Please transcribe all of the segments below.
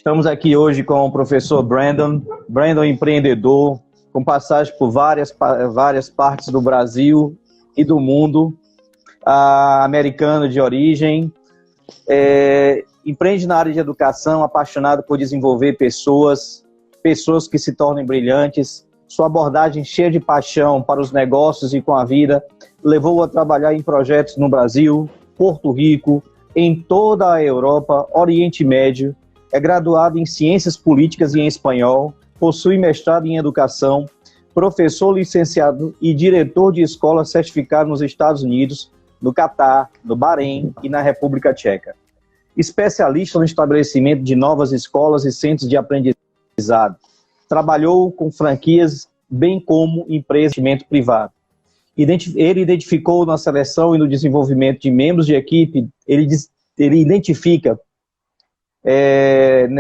Estamos aqui hoje com o professor Brandon. Brandon é empreendedor, com passagem por várias partes do Brasil e do mundo, americano de origem, empreende na área de educação, apaixonado por desenvolver pessoas que se tornem brilhantes. Sua abordagem cheia de paixão para os negócios e com a vida levou a trabalhar em projetos no Brasil, Porto Rico, em toda a Europa, Oriente Médio. É graduado em Ciências Políticas e em Espanhol, possui mestrado em Educação, professor licenciado e diretor de escola certificado nos Estados Unidos, no Catar, no Bahrein e na República Tcheca. Especialista no estabelecimento de novas escolas e centros de aprendizado. Trabalhou com franquias, bem como empresas de investimento privado. Ele identificou na seleção e no desenvolvimento de membros de equipe, ele identifica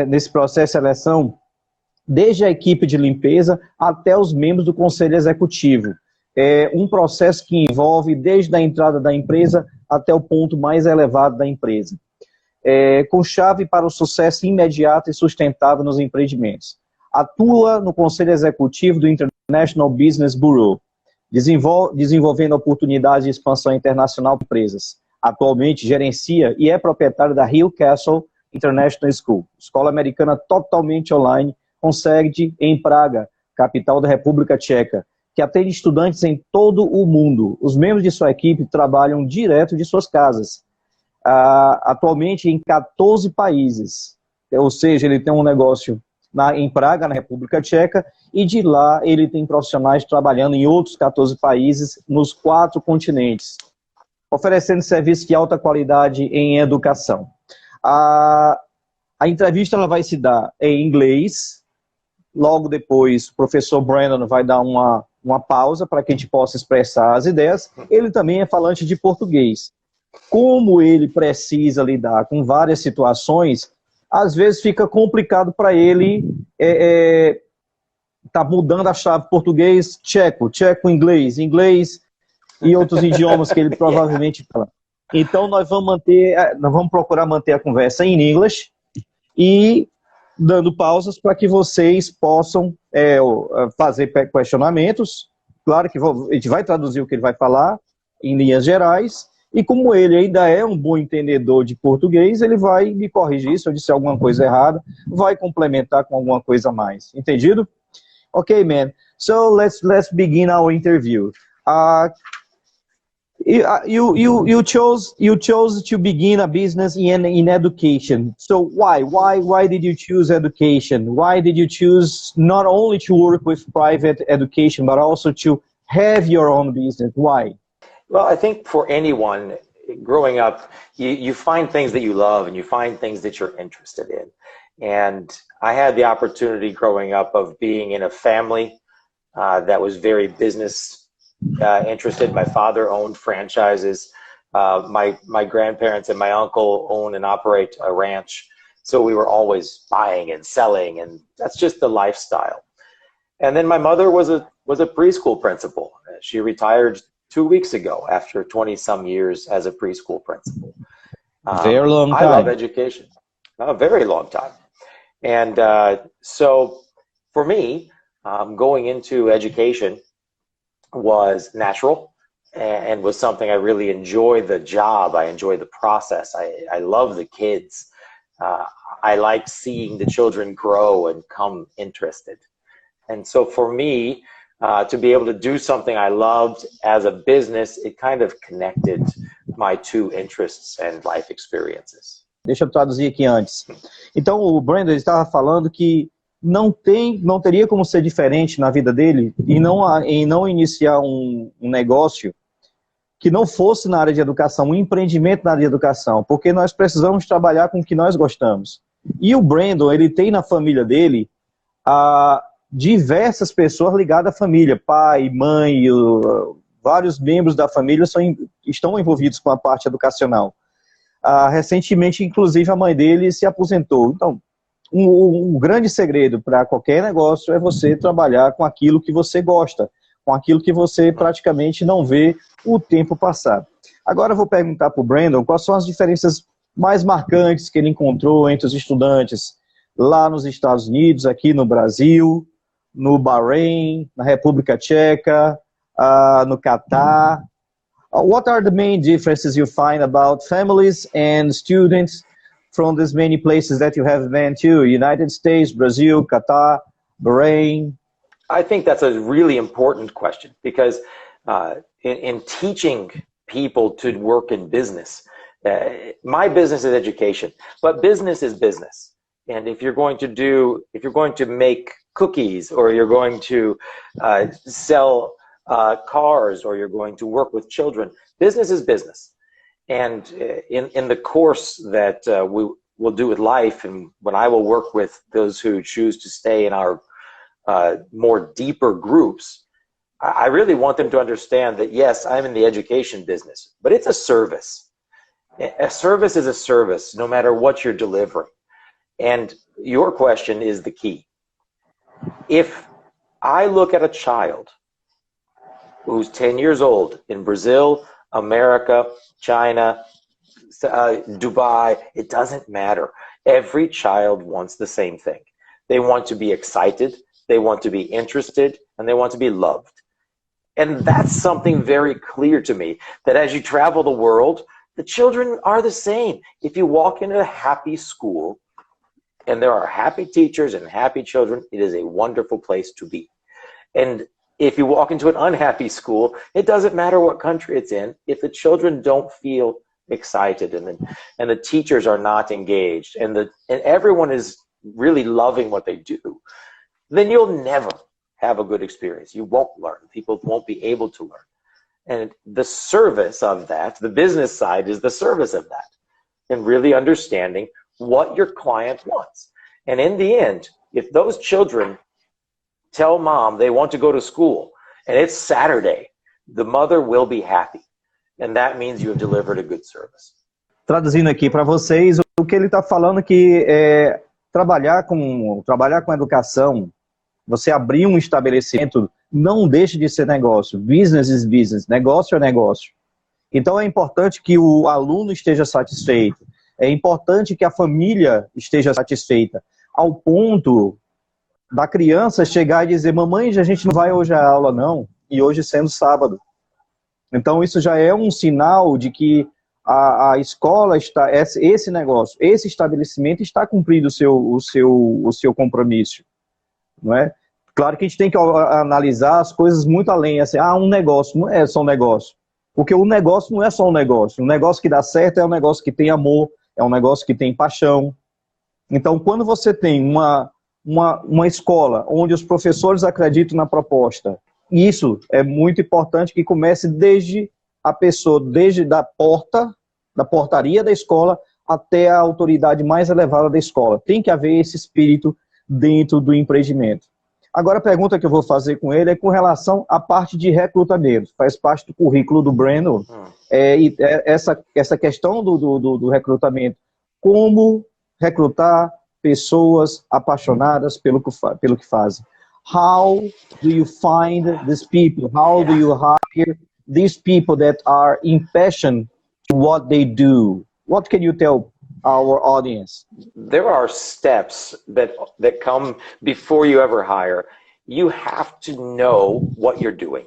nesse processo de seleção, desde a equipe de limpeza até os membros do conselho executivo. É um processo que envolve desde a entrada da empresa até o ponto mais elevado da empresa. Com chave para o sucesso imediato e sustentável nos empreendimentos. Atua no conselho executivo do International Business Bureau, desenvolvendo oportunidades de expansão internacional para empresas. Atualmente gerencia e é proprietário da Hill Castle International School, escola americana totalmente online, com sede em Praga, capital da República Tcheca, que atende estudantes em todo o mundo. Os membros de sua equipe trabalham direto de suas casas, atualmente em 14 países, ou seja, ele tem um negócio em Praga, na República Tcheca, e de lá ele tem profissionais trabalhando em outros 14 países, nos 4 continentes, oferecendo serviços de alta qualidade em educação. A entrevista ela vai se dar em inglês, logo depois o professor Brandon vai dar uma pausa para que a gente possa expressar as ideias. Ele também é falante de português. Como ele precisa lidar com várias situações, às vezes fica complicado para ele tá mudando a chave português, tcheco, inglês e outros idiomas que ele provavelmente fala. Então nós vamos procurar manter a conversa em inglês e dando pausas para que vocês possam fazer questionamentos. Claro que a gente vai traduzir o que ele vai falar em linhas gerais. E como ele ainda é um bom entendedor de português, ele vai me corrigir se eu disser alguma coisa errada, vai complementar com alguma coisa a mais. Entendido? Okay, man. So let's begin our interview. You chose to begin a business in education. So why did you choose education? Why did you choose not only to work with private education, but also to have your own business? Why? Well, I think for anyone growing up, you find things that you love and you find things that you're interested in. And I had the opportunity growing up of being in a family that was very business interested. My father owned franchises. My grandparents and my uncle own and operate a ranch. So we were always buying and selling, and that's just the lifestyle. And then my mother was a preschool principal. She retired 2 weeks ago after 20-some years as a preschool principal. Very long time. I love education. A very long time. And so for me, going into education was natural and was something I really enjoy the job. I enjoy the process. I love the kids. I like seeing the children grow and come interested. And so for me, to be able to do something I loved as a business, it kind of connected my two interests and life experiences. Deixa eu traduzir aqui antes. Então, o Brandon estava falando que não teria como ser diferente na vida dele em não iniciar um negócio que não fosse na área de educação, um empreendimento na área de educação, porque nós precisamos trabalhar com o que nós gostamos. E o Brandon, ele tem na família dele diversas pessoas ligadas à família, pai, mãe, vários membros da família estão envolvidos com a parte educacional. Recentemente, inclusive, a mãe dele se aposentou. Então, um grande segredo para qualquer negócio é você trabalhar com aquilo que você gosta, com aquilo que você praticamente não vê o tempo passar. Agora eu vou perguntar para o Brandon quais são as diferenças mais marcantes que ele encontrou entre os estudantes lá nos Estados Unidos, aqui no Brasil, no Bahrein, na República Tcheca, no Catar. What are the main differences you find about families and students from these many places that you have been to? United States, Brazil, Qatar, Bahrain? I think that's a really important question because in teaching people to work in business, my business is education, but business is business. And if you're going to make cookies, or you're going to sell cars, or you're going to work with children, business is business. And in the course that we will do with life, and when I will work with those who choose to stay in our more deeper groups, I really want them to understand that, yes, I'm in the education business, but it's a service. A service is a service, no matter what you're delivering. And your question is the key. If I look at a child who's 10 years old in Brazil, America, China, Dubai, it doesn't matter. Every child wants the same thing. They want to be excited, they want to be interested, and they want to be loved. And that's something very clear to me, that as you travel the world, the children are the same. If you walk into a happy school, and there are happy teachers and happy children, it is a wonderful place to be. And if you walk into an unhappy school, it doesn't matter what country it's in. If the children don't feel excited and the teachers are not engaged and everyone is really loving what they do, then you'll never have a good experience. You won't learn. People won't be able to learn. And the service of that, the business side, is the service of that, and really understanding what your client wants. And in the end, if those children tell mom they want to go to school and it's Saturday, the mother will be happy. And that means you have delivered a good service. Traduzindo aqui para vocês, o que ele está falando é que trabalhar com educação, você abrir um estabelecimento, não deixe de ser negócio. Business is business, negócio é negócio. Então é importante que o aluno esteja satisfeito, é importante que a família esteja satisfeita, ao ponto da criança chegar e dizer, mamãe, a gente não vai hoje à aula não, e hoje sendo sábado. Então isso já é um sinal de que a escola está, esse negócio, esse estabelecimento está cumprindo o seu compromisso, não é? Claro que a gente tem que analisar as coisas muito além, assim, um negócio não é só um negócio, porque o negócio não é só um negócio que dá certo é um negócio que tem amor, é um negócio que tem paixão. Então quando você tem uma escola onde os professores acreditam na proposta, isso é muito importante que comece desde a pessoa, desde da portaria da escola até a autoridade mais elevada da escola. Tem que haver esse espírito dentro do empreendimento. Agora a pergunta que eu vou fazer com ele é com relação à parte de recrutamento. Faz parte do currículo do Breno, essa questão do recrutamento. Como recrutar pessoas apaixonadas pelo que fazem. How do you find these people? How do you hire these people that are impassioned to what they do? What can you tell our audience? There are steps that come before you ever hire. You have to know what you're doing.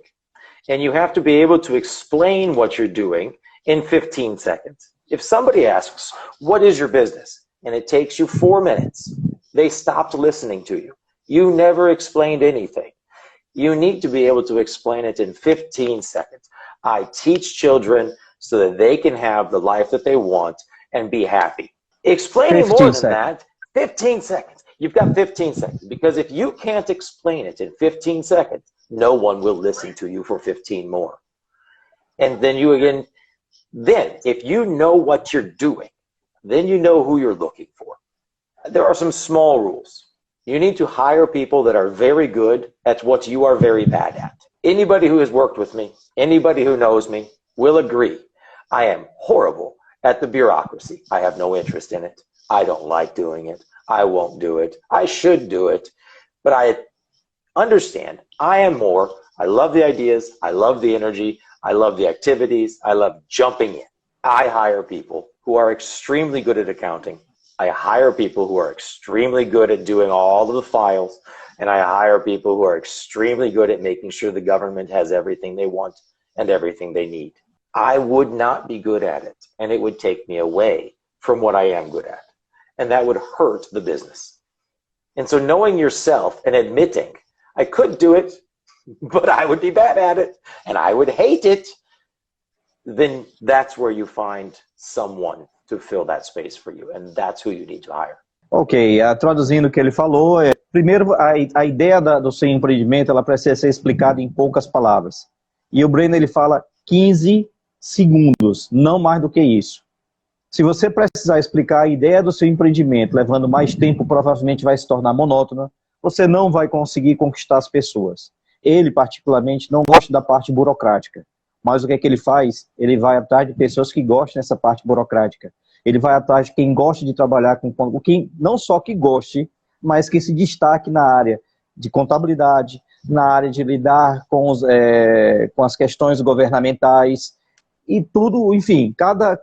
And you have to be able to explain what you're doing in 15 seconds. If somebody asks, what is your business? And it takes you 4 minutes, they stopped listening to you. You never explained anything. You need to be able to explain it in 15 seconds. I teach children so that they can have the life that they want and be happy. Explaining more than that, 15 seconds. You've got 15 seconds. Because if you can't explain it in 15 seconds, no one will listen to you for 15 more. And then if you know what you're doing, then you know who you're looking for. There are some small rules. You need to hire people that are very good at what you are very bad at. Anybody who has worked with me, anybody who knows me, will agree. I am horrible at the bureaucracy. I have no interest in it. I don't like doing it. I won't do it. I should do it. But I understand. I love the ideas. I love the energy. I love the activities. I love jumping in. I hire people who are extremely good at accounting, I hire people who are extremely good at doing all of the files, and I hire people who are extremely good at making sure the government has everything they want and everything they need. I would not be good at it, and it would take me away from what I am good at, and that would hurt the business. And so knowing yourself and admitting, I could do it, but I would be bad at it, and I would hate it, then that's where you find someone to fill that space for you, and that's who you need to hire. Ok, traduzindo o que ele falou, primeiro a ideia do seu empreendimento, ela precisa ser explicada em poucas palavras. E o Breno, ele fala 15 segundos, não mais do que isso. Se você precisar explicar a ideia do seu empreendimento, levando mais tempo, provavelmente vai se tornar monótona, você não vai conseguir conquistar as pessoas. Ele, particularmente, não gosta da parte burocrática. Mas o que é que ele faz? Ele vai atrás de pessoas que gostem dessa parte burocrática. Ele vai atrás de quem gosta de trabalhar com quem não só que goste, mas que se destaque na área de contabilidade, na área de lidar com as questões governamentais e tudo, enfim, cada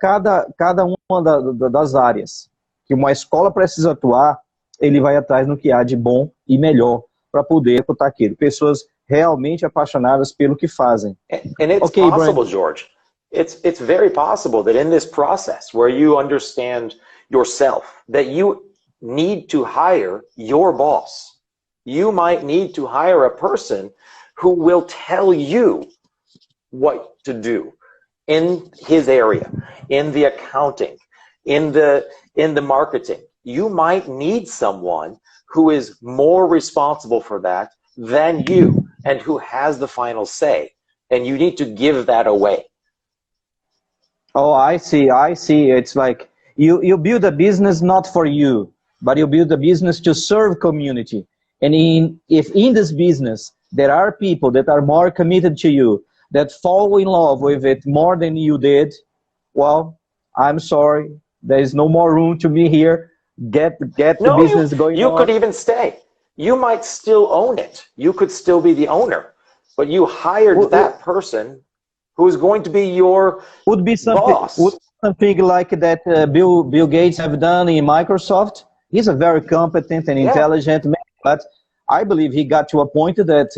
uma das áreas que uma escola precisa atuar, ele vai atrás no que há de bom e melhor para poder executar aquilo. Pessoas realmente apaixonadas pelo que fazem. And it's okay, possible, Brian. George. It's very possible that in this process where you understand yourself, that you need to hire your boss. You might need to hire a person who will tell you what to do in his area, in the accounting, in the marketing. You might need someone who is more responsible for that than you and who has the final say. And you need to give that away. Oh, I see. It's like you build a business not for you, but you build a business to serve community. And if in this business there are people that are more committed to you, that fall in love with it more than you did, well, I'm sorry, there is no more room to be here. Get the business going on. You could even stay. You might still own it. You could still be the owner, but you hired that person who's going to be your boss. Would something like that Bill Gates have done in Microsoft? He's a very competent and intelligent man, but I believe he got to a point that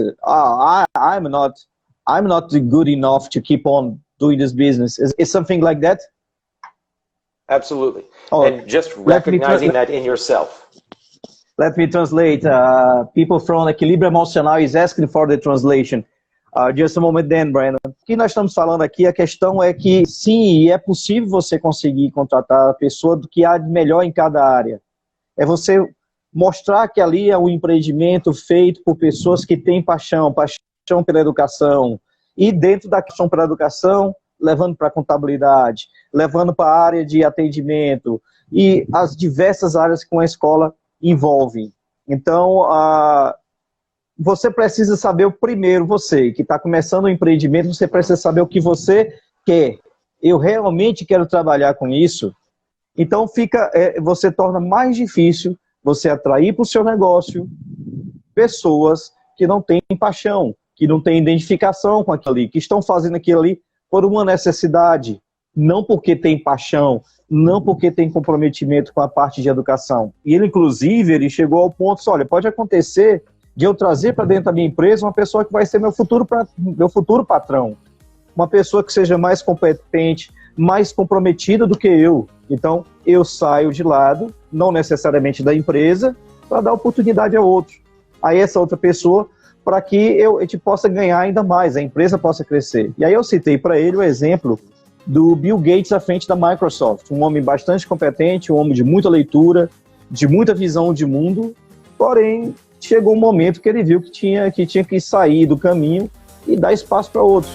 I'm not good enough to keep on doing this business. Is something like that? Absolutely. And just recognizing that in yourself. Let me translate. People from Equilíbrio Emocional is asking for the translation. Just a moment then, Brandon. O que nós estamos falando aqui, a questão é que sim, é possível você conseguir contratar a pessoa do que há de melhor em cada área. É você mostrar que ali é um empreendimento feito por pessoas que têm paixão pela educação, e dentro da paixão pela educação, levando para a contabilidade, levando para a área de atendimento, e as diversas áreas que uma escola envolve. Então, você precisa saber o primeiro, você que está começando um empreendimento, você precisa saber o que você quer. Eu realmente quero trabalhar com isso. Então você torna mais difícil você atrair para o seu negócio pessoas que não têm paixão, que não têm identificação com aquilo ali, que estão fazendo aquilo ali por uma necessidade, não porque tem paixão, não porque tem comprometimento com a parte de educação. E ele, inclusive, ele chegou ao ponto, olha, pode acontecer de eu trazer para dentro da minha empresa uma pessoa que vai ser meu futuro patrão. Uma pessoa que seja mais competente, mais comprometida do que eu. Então, eu saio de lado, não necessariamente da empresa, para dar oportunidade a outro. A essa outra pessoa, para que a gente possa ganhar ainda mais, a empresa possa crescer. E aí eu citei para ele o exemplo do Bill Gates à frente da Microsoft. Um homem bastante competente, um homem de muita leitura, de muita visão de mundo, porém chegou um momento que ele viu que tinha que sair do caminho e dar espaço para outros.